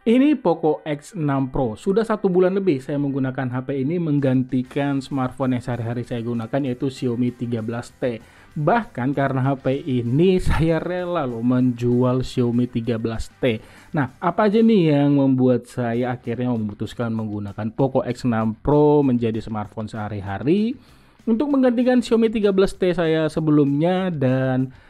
Ini Poco X6 Pro. Sudah 1 bulan lebih saya menggunakan HP ini menggantikan smartphone yang sehari-hari saya gunakan, yaitu Xiaomi 13T. Bahkan karena HP ini saya rela loh menjual Xiaomi 13T. Nah, apa aja nih yang membuat saya akhirnya memutuskan menggunakan Poco X6 Pro menjadi smartphone sehari-hari untuk menggantikan Xiaomi 13T saya sebelumnya. Dan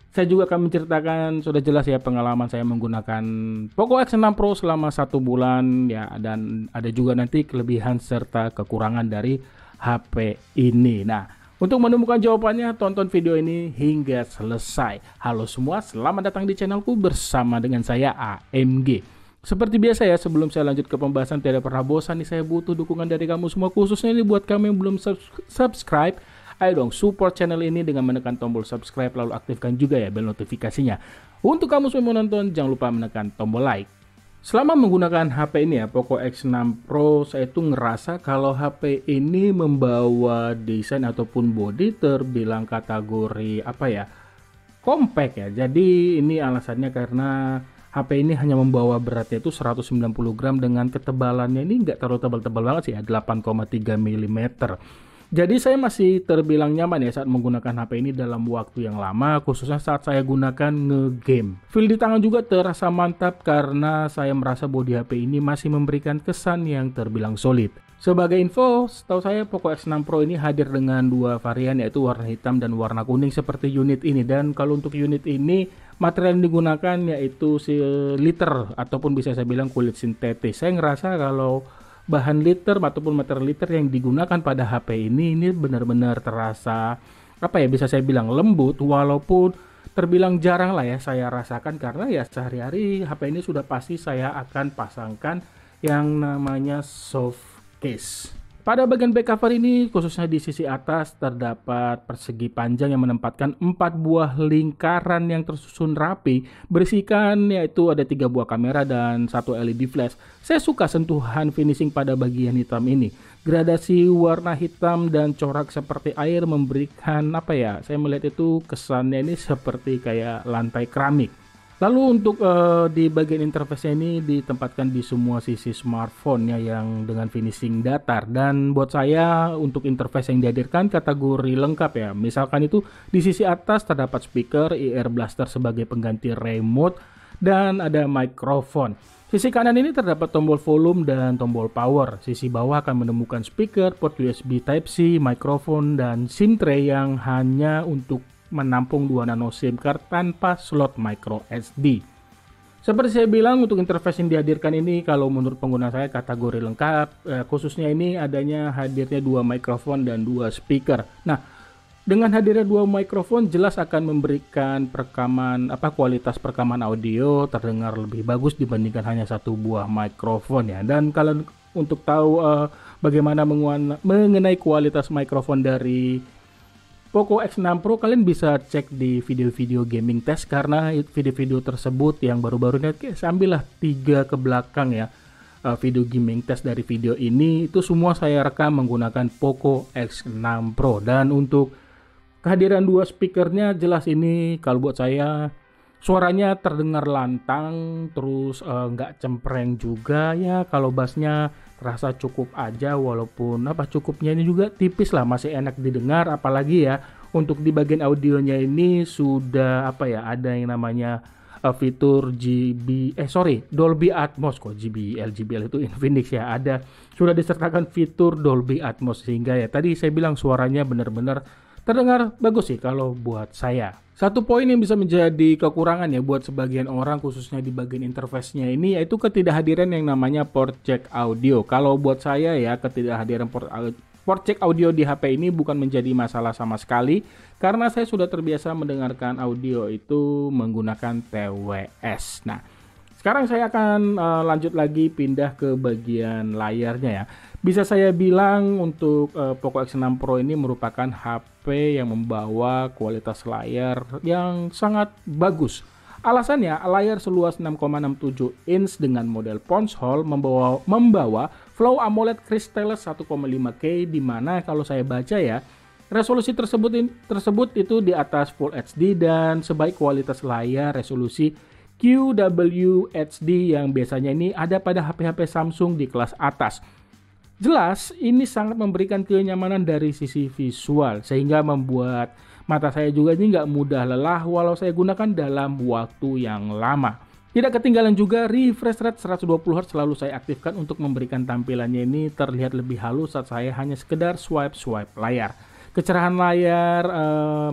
saya juga akan menceritakan, sudah jelas ya, pengalaman saya menggunakan Poco X6 Pro selama 1 bulan ya, dan ada juga nanti kelebihan serta kekurangan dari HP ini. Nah, untuk menemukan jawabannya, tonton video ini hingga selesai. Halo semua, selamat datang di channelku bersama dengan saya AMG. Seperti biasa ya, sebelum saya lanjut ke pembahasan, tidak pernah bosan nih, saya butuh dukungan dari kamu semua, khususnya ini buat kamu yang belum subscribe. Ayo dong support channel ini dengan menekan tombol subscribe, lalu aktifkan juga ya bel notifikasinya. Untuk kamu semua yang menonton, jangan lupa menekan tombol like. Selama menggunakan HP ini ya, Poco X6 Pro, saya tuh ngerasa kalau HP ini membawa desain ataupun body terbilang kategori apa ya, compact ya. Jadi ini alasannya karena HP ini hanya membawa beratnya itu 190 gram dengan ketebalannya ini nggak terlalu tebal-tebal banget sih ya, 8,3 mm. Jadi saya masih terbilang nyaman ya saat menggunakan HP ini dalam waktu yang lama, khususnya saat saya gunakan nge-game. Feel di tangan juga terasa mantap karena saya merasa bodi HP ini masih memberikan kesan yang terbilang solid. Sebagai info, setahu saya Poco X6 Pro ini hadir dengan 2 varian, yaitu warna hitam dan warna kuning seperti unit ini. Dan kalau untuk unit ini, material yang digunakan yaitu liter ataupun bisa saya bilang kulit sintetis. Saya ngerasa kalau bahan liter ataupun material liter yang digunakan pada HP ini benar-benar terasa apa ya, bisa saya bilang lembut, walaupun terbilang jarang lah ya saya rasakan, karena ya sehari-hari HP ini sudah pasti saya akan pasangkan yang namanya soft case. Pada bagian back cover ini, khususnya di sisi atas, terdapat persegi panjang yang menempatkan 4 buah lingkaran yang tersusun rapi, berisikan yaitu ada 3 buah kamera dan 1 LED flash. Saya suka sentuhan finishing pada bagian hitam ini. Gradasi warna hitam dan corak seperti air memberikan apa ya, saya melihat itu kesannya ini seperti kayak lantai keramik. Lalu untuk di bagian interface ini ditempatkan di semua sisi smartphone ya, yang dengan finishing datar. Dan buat saya untuk interface yang dihadirkan kategori lengkap ya. Misalkan itu di sisi atas terdapat speaker, ear blaster sebagai pengganti remote, dan ada mikrofon. Sisi kanan ini terdapat tombol volume dan tombol power. Sisi bawah akan menemukan speaker, port USB Type-C, mikrofon, dan SIM tray yang hanya untuk menampung 2 nano SIM card tanpa slot micro SD. Seperti saya bilang, untuk interface yang dihadirkan ini kalau menurut pengguna saya kategori lengkap, khususnya ini adanya hadirnya 2 mikrofon dan 2 speaker. Nah, dengan hadirnya 2 mikrofon jelas akan memberikan kualitas perekaman audio terdengar lebih bagus dibandingkan hanya 1 buah mikrofon ya. Dan kalau untuk tahu bagaimana mengenai kualitas mikrofon dari Poco X6 Pro, kalian bisa cek di video-video gaming test, karena video-video tersebut yang baru-baru ini sambillah 3 ke belakang ya, video gaming test dari video ini itu semua saya rekam menggunakan Poco X6 Pro. Dan untuk kehadiran 2 speakernya jelas ini kalau buat saya suaranya terdengar lantang, terus nggak cempreng juga ya. Kalau bassnya terasa cukup aja, walaupun cukupnya ini juga tipis lah, masih enak didengar. Apalagi ya untuk di bagian audionya ini sudah ada yang namanya fitur Dolby Atmos. Kok JBL itu Infinix ya, sudah disertakan fitur Dolby Atmos, sehingga ya tadi saya bilang suaranya benar-benar terdengar bagus sih kalau buat saya. Satu poin yang bisa menjadi kekurangan ya buat sebagian orang, khususnya di bagian interface-nya ini, yaitu ketidakhadiran yang namanya port jack audio. Kalau buat saya ya, ketidakhadiran port jack audio di HP ini bukan menjadi masalah sama sekali, karena saya sudah terbiasa mendengarkan audio itu menggunakan TWS. Nah, sekarang saya akan lanjut lagi pindah ke bagian layarnya ya. Bisa saya bilang untuk Poco X6 Pro ini merupakan HP yang membawa kualitas layar yang sangat bagus. Alasannya, layar seluas 6,67 inch dengan model ponsel membawa Flow AMOLED Crystalles 1,5K, di mana kalau saya baca ya, resolusi tersebut itu di atas Full HD, dan sebaik kualitas layar resolusi QWHD yang biasanya ini ada pada HP-HP Samsung di kelas atas. Jelas, ini sangat memberikan kenyamanan dari sisi visual, sehingga membuat mata saya juga ini nggak mudah lelah walau saya gunakan dalam waktu yang lama. Tidak ketinggalan juga refresh rate 120Hz selalu saya aktifkan untuk memberikan tampilannya ini terlihat lebih halus saat saya hanya sekedar swipe layar. Kecerahan layar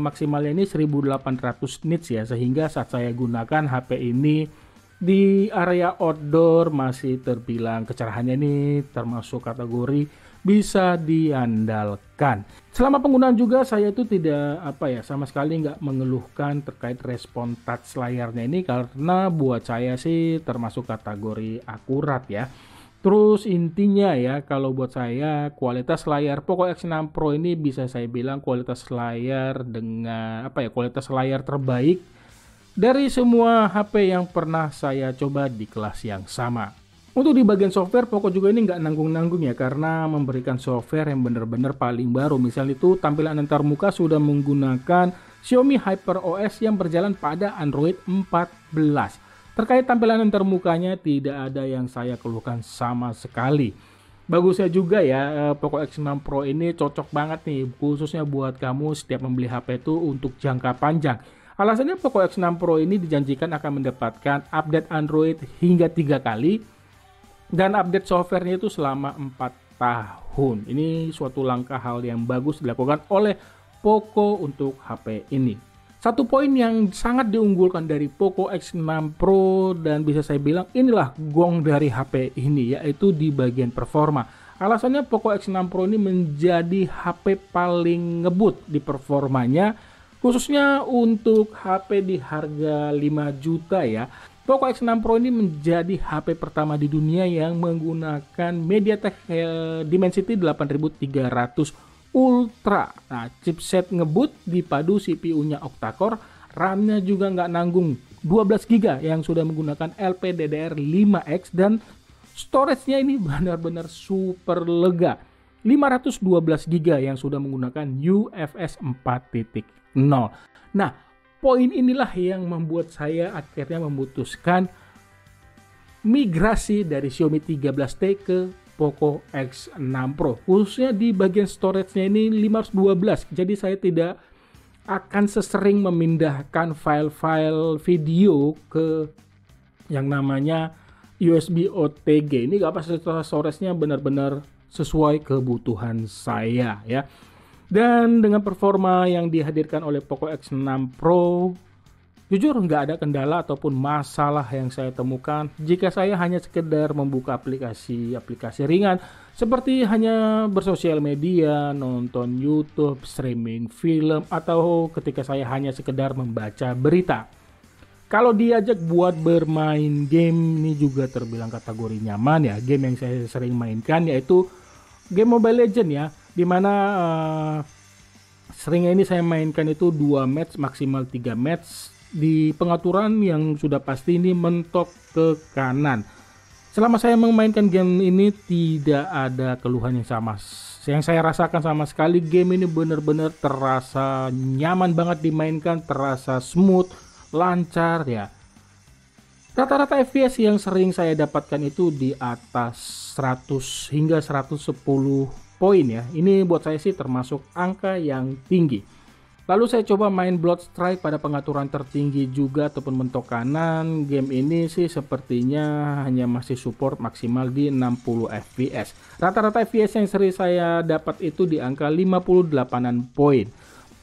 maksimalnya ini 1800 nits ya, sehingga saat saya gunakan HP ini di area outdoor masih terbilang kecerahannya ini termasuk kategori bisa diandalkan. Selama penggunaan juga saya itu tidak sama sekali nggak mengeluhkan terkait respon touch layarnya ini, karena buat saya sih termasuk kategori akurat ya. Terus intinya ya, kalau buat saya kualitas layar Poco X6 Pro ini bisa saya bilang kualitas layar dengan kualitas layar terbaik dari semua HP yang pernah saya coba di kelas yang sama. Untuk di bagian software, Poco juga ini nggak nanggung-nanggung ya, karena memberikan software yang benar-benar paling baru. Misal itu tampilan antarmuka sudah menggunakan Xiaomi HyperOS yang berjalan pada Android 14. Terkait tampilan antarmukanya tidak ada yang saya keluhkan sama sekali. Bagusnya juga ya, Poco X6 Pro ini cocok banget nih, khususnya buat kamu setiap membeli HP itu untuk jangka panjang. Alasannya Poco X6 Pro ini dijanjikan akan mendapatkan update Android hingga 3 kali dan update softwarenya itu selama 4 tahun. Ini suatu langkah hal yang bagus dilakukan oleh Poco untuk HP ini. Satu poin yang sangat diunggulkan dari Poco X6 Pro dan bisa saya bilang inilah gong dari HP ini, yaitu di bagian performa. Alasannya Poco X6 Pro ini menjadi HP paling ngebut di performanya, khususnya untuk HP di harga 5 juta ya. Poco X6 Pro ini menjadi HP pertama di dunia yang menggunakan MediaTek Dimensity 8300 Ultra. Nah, chipset ngebut dipadu CPU-nya octa-core, RAM-nya juga nggak nanggung 12 GB yang sudah menggunakan LPDDR5X dan storage-nya ini benar-benar super lega. 512 GB yang sudah menggunakan UFS 4.0. Nah, poin inilah yang membuat saya akhirnya memutuskan migrasi dari Xiaomi 13T ke Poco X6 Pro, khususnya di bagian storage-nya ini 512. Jadi saya tidak akan sesering memindahkan file-file video ke yang namanya USB OTG. Ini kapasitas storage-nya benar-benar sesuai kebutuhan saya ya. Dan dengan performa yang dihadirkan oleh Poco X6 Pro, jujur nggak ada kendala ataupun masalah yang saya temukan jika saya hanya sekedar membuka aplikasi ringan seperti hanya bersosial media, nonton YouTube, streaming film, atau ketika saya hanya sekedar membaca berita. Kalau diajak buat bermain game, ini juga terbilang kategori nyaman ya. Game yang saya sering mainkan yaitu game Mobile Legends ya, dimana seringnya ini saya mainkan itu 2 match maksimal 3 match. Di pengaturan yang sudah pasti ini mentok ke kanan. Selama saya memainkan game ini tidak ada keluhan yang saya rasakan sama sekali. Game ini benar-benar terasa nyaman banget dimainkan, terasa smooth, lancar ya. Rata-rata FPS yang sering saya dapatkan itu di atas 100 hingga 110 poin ya. Ini buat saya sih termasuk angka yang tinggi. Lalu saya coba main Bloodstrike pada pengaturan tertinggi juga ataupun mentok kanan. Game ini sih sepertinya hanya masih support maksimal di 60 fps. Rata-rata fps yang sering saya dapat itu di angka 58an poin.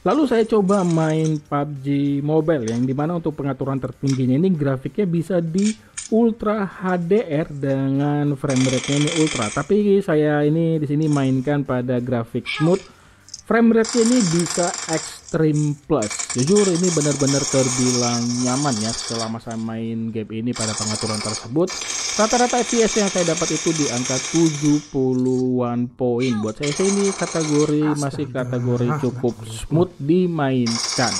Lalu saya coba main PUBG Mobile yang dimana untuk pengaturan tertingginya ini grafiknya bisa di Ultra HDR dengan frame rate-nya ini ultra. Tapi saya ini di sini mainkan pada grafik smooth. Frame rate ini bisa Extreme Plus. Jujur ini benar-benar terbilang nyaman ya selama saya main game ini pada pengaturan tersebut. Rata-rata FPS yang saya dapat itu di angka 70-an poin. Buat saya ini masih kategori cukup smooth dimainkan.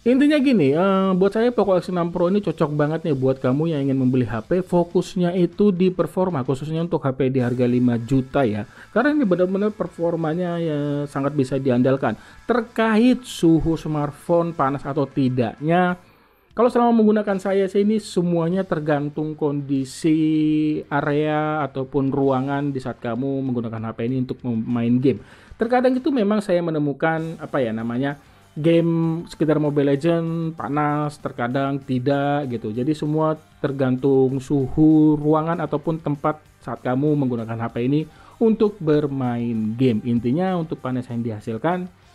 Intinya gini, buat saya Poco X6 Pro ini cocok banget nih buat kamu yang ingin membeli HP fokusnya itu di performa, khususnya untuk HP di harga 5 juta ya. Karena ini benar-benar performanya ya sangat bisa diandalkan. Terkait suhu smartphone panas atau tidaknya, Kalau selama menggunakan saya ini semuanya tergantung kondisi area ataupun ruangan di saat kamu menggunakan HP ini untuk main game. Terkadang itu memang saya menemukan game sekitar Mobile Legends panas, terkadang tidak gitu. Jadi semua tergantung suhu ruangan ataupun tempat saat kamu menggunakan HP ini untuk bermain game. Intinya untuk panas yang dihasilkan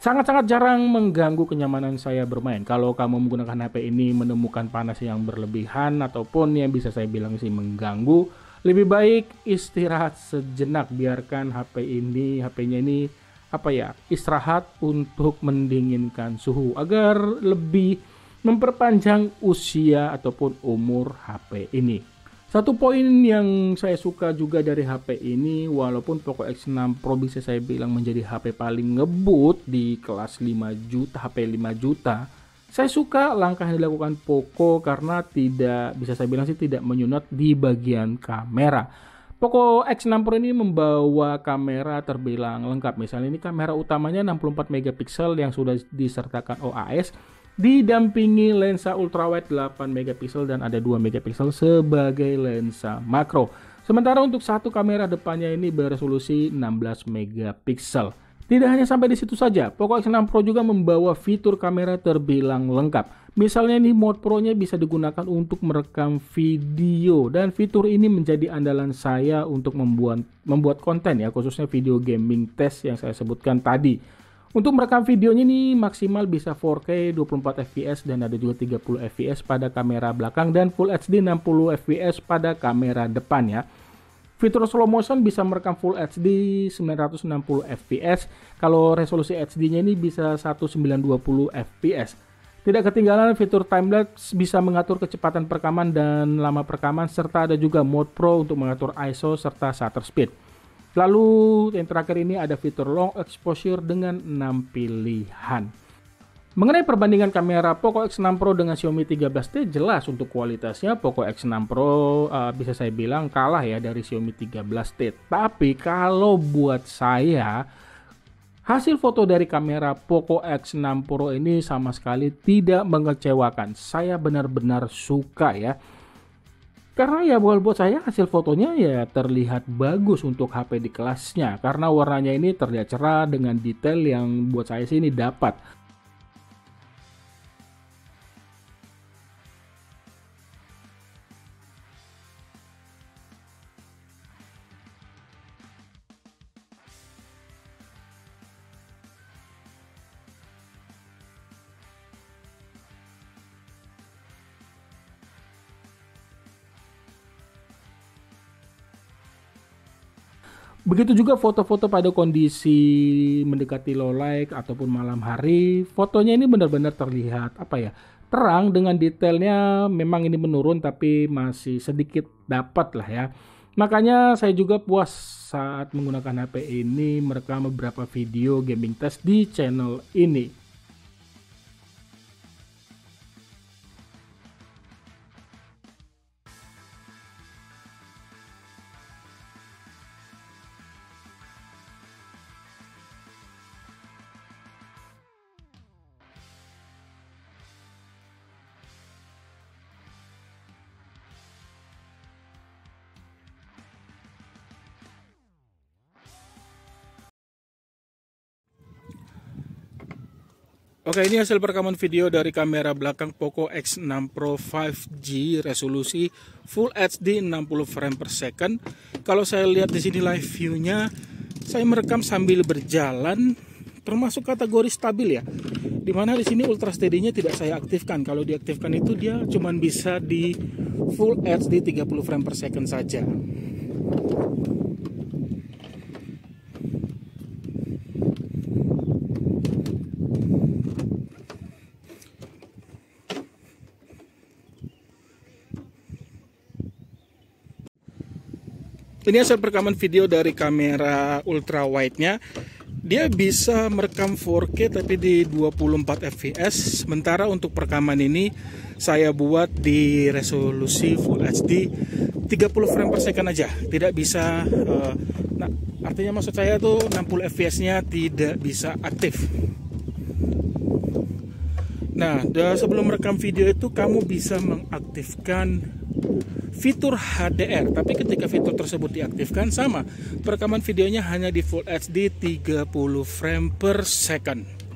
sangat-sangat jarang mengganggu kenyamanan saya bermain. Kalau kamu menggunakan HP ini menemukan panas yang berlebihan ataupun yang bisa saya bilang sih mengganggu, lebih baik istirahat sejenak, biarkan HP-nya ini istirahat untuk mendinginkan suhu agar lebih memperpanjang usia ataupun umur HP ini. Satu poin yang saya suka juga dari HP ini, walaupun Poco X6 Pro bisa saya bilang menjadi HP paling ngebut di kelas 5 juta, HP 5 juta, saya suka langkah yang dilakukan Poco karena tidak menyunat di bagian kamera. Poco X6 Pro ini membawa kamera terbilang lengkap. Misalnya ini kamera utamanya 64 megapiksel yang sudah disertakan OIS, didampingi lensa ultrawide 8 megapiksel dan ada 2 megapiksel sebagai lensa makro. Sementara untuk satu kamera depannya ini beresolusi 16 megapiksel. Tidak hanya sampai di situ saja, Poco X6 Pro juga membawa fitur kamera terbilang lengkap. Misalnya ini mode Pro-nya bisa digunakan untuk merekam video dan fitur ini menjadi andalan saya untuk membuat konten ya, khususnya video gaming test yang saya sebutkan tadi. Untuk merekam videonya ini maksimal bisa 4K 24 fps dan ada juga 30 fps pada kamera belakang dan Full HD 60 fps pada kamera depan ya. Fitur slow motion bisa merekam Full HD 960 fps. Kalau resolusi HD-nya ini bisa 1920 fps. Tidak ketinggalan fitur timelapse bisa mengatur kecepatan perekaman dan lama perekaman serta ada juga mode Pro untuk mengatur ISO serta shutter speed. Lalu yang terakhir ini ada fitur long exposure dengan 6 pilihan. Mengenai perbandingan kamera Poco X6 Pro dengan Xiaomi 13T, jelas untuk kualitasnya Poco X6 Pro bisa saya bilang kalah ya dari Xiaomi 13T. Tapi kalau buat saya, hasil foto dari kamera Poco X6 Pro ini sama sekali tidak mengecewakan. Saya benar-benar suka ya. Karena ya buat saya hasil fotonya ya terlihat bagus untuk HP di kelasnya. Karena warnanya ini terlihat cerah dengan detail yang buat saya sih ini dapat. Begitu juga foto-foto pada kondisi mendekati low light ataupun malam hari, fotonya ini benar-benar terlihat terang dengan detailnya. Memang ini menurun tapi masih sedikit dapat lah ya. Makanya saya juga puas saat menggunakan HP ini merekam beberapa video gaming test di channel ini. Oke, ini hasil perekaman video dari kamera belakang Poco X6 Pro 5G resolusi Full HD 60 frame per second. Kalau saya lihat di sini live view-nya, saya merekam sambil berjalan, termasuk kategori stabil ya. Dimana di sini ultra steady-nya tidak saya aktifkan. Kalau diaktifkan itu dia cuma bisa di Full HD 30 frame per second saja. Ini hasil perekaman video dari kamera ultra wide-nya. Dia bisa merekam 4K tapi di 24 fps. Sementara untuk perekaman ini saya buat di resolusi Full HD 30 frame per second aja. Tidak bisa artinya maksud saya tuh 60 fps-nya tidak bisa aktif. Nah, sebelum merekam video itu kamu bisa mengaktifkan fitur HDR. Tapi ketika fitur tersebut diaktifkan, sama, perekaman videonya hanya di Full HD 30 frame per second.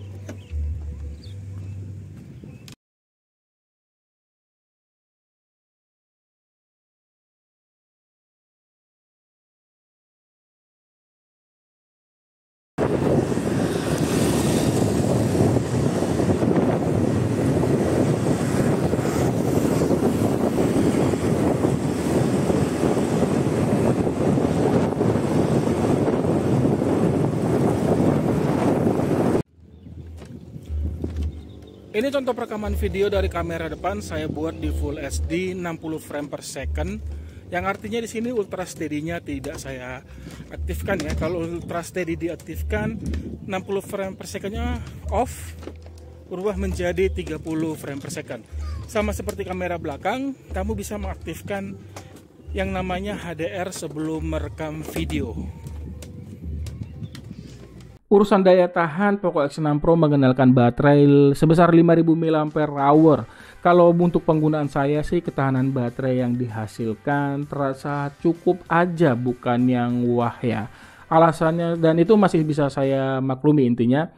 Ini contoh perekaman video dari kamera depan saya buat di Full HD 60 frame per second. Yang artinya di sini ultra steady-nya tidak saya aktifkan ya. Kalau ultra steady diaktifkan, 60 frame per second-nya off, berubah menjadi 30 frame per second. Sama seperti kamera belakang, kamu bisa mengaktifkan yang namanya HDR sebelum merekam video. Urusan daya tahan, Poco X6 Pro mengenalkan baterai sebesar 5000 mAh. Kalau untuk penggunaan saya sih, ketahanan baterai yang dihasilkan terasa cukup aja, bukan yang wah ya. Alasannya, dan itu masih bisa saya maklumi intinya,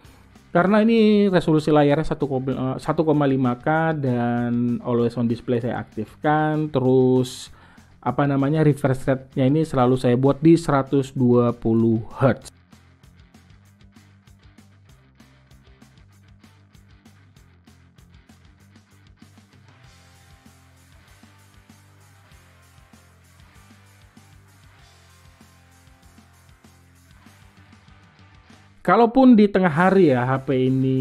karena ini resolusi layarnya 1,5K dan always on display saya aktifkan. Terus refresh rate-nya ini selalu saya buat di 120 Hz. Kalaupun di tengah hari ya HP ini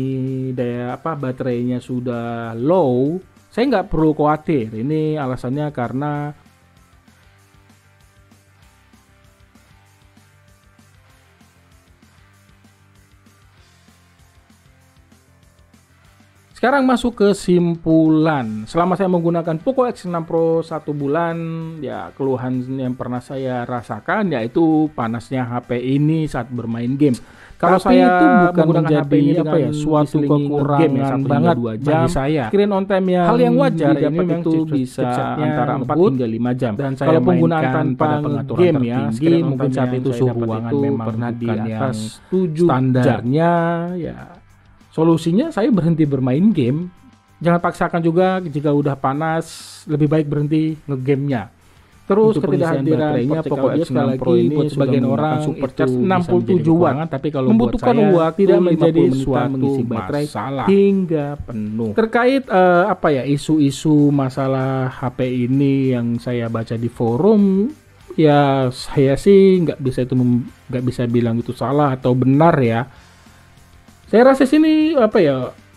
baterainya sudah low, saya nggak perlu khawatir. Ini alasannya karena sekarang masuk ke kesimpulan. Selama saya menggunakan Poco X6 Pro 1 bulan, ya keluhan yang pernah saya rasakan yaitu panasnya HP ini saat bermain game. Kalau saya itu bukan menggunakan HP ini suatu kekurangan banget bagi saya. Screen on time yang hal yang wajar, ini memang itu bisa antara 4 hingga 5 jam. Dan kalau penggunaan tanpa game ya, mungkin saat itu suhu ruangan memang pernah di atas 7 standarnya ya. Solusinya saya berhenti bermain game. Jangan paksakan juga, jika udah panas lebih baik berhenti ngegamenya. Terus ketidakhadirannya Poco X6 Pro ini buat sebagian orang supercharge 67 watt, tapi kalau membutuhkan waktu tidak menjadi suatu masalah hingga penuh. Terkait isu-isu masalah HP ini yang saya baca di forum, ya saya sih nggak bisa bilang itu salah atau benar ya. Saya rasa sini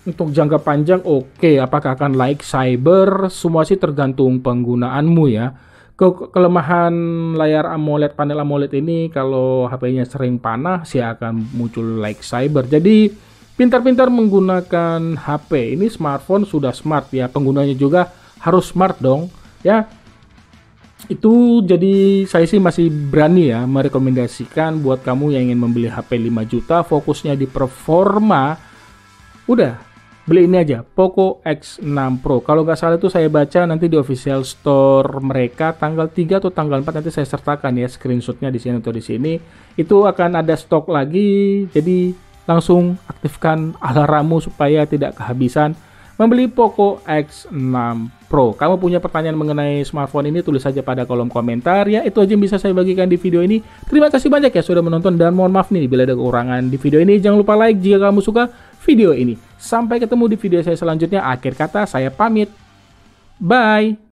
untuk jangka panjang oke. Apakah akan like cyber? Semua sih tergantung penggunaanmu ya. Kelemahan layar AMOLED, panel AMOLED ini kalau HP-nya sering panas ya akan muncul like cyber. Jadi pintar-pintar menggunakan HP. Ini smartphone sudah smart ya, penggunanya juga harus smart dong ya. Itu jadi saya sih masih berani ya merekomendasikan buat kamu yang ingin membeli HP 5 juta, fokusnya di performa, udah beli ini aja, Poco X6 Pro. Kalau nggak salah itu saya baca nanti di official store mereka tanggal 3 atau tanggal 4, nanti saya sertakan ya screenshotnya di sini atau di sini. Itu akan ada stok lagi, jadi langsung aktifkan alarmmu supaya tidak kehabisan membeli Poco X6 Pro. Kamu punya pertanyaan mengenai smartphone ini, tulis saja pada kolom komentar ya. Itu aja yang bisa saya bagikan di video ini. Terima kasih banyak ya sudah menonton, dan mohon maaf nih bila ada kekurangan di video ini. Jangan lupa like jika kamu suka video ini. Sampai ketemu di video saya selanjutnya. Akhir kata saya pamit. Bye.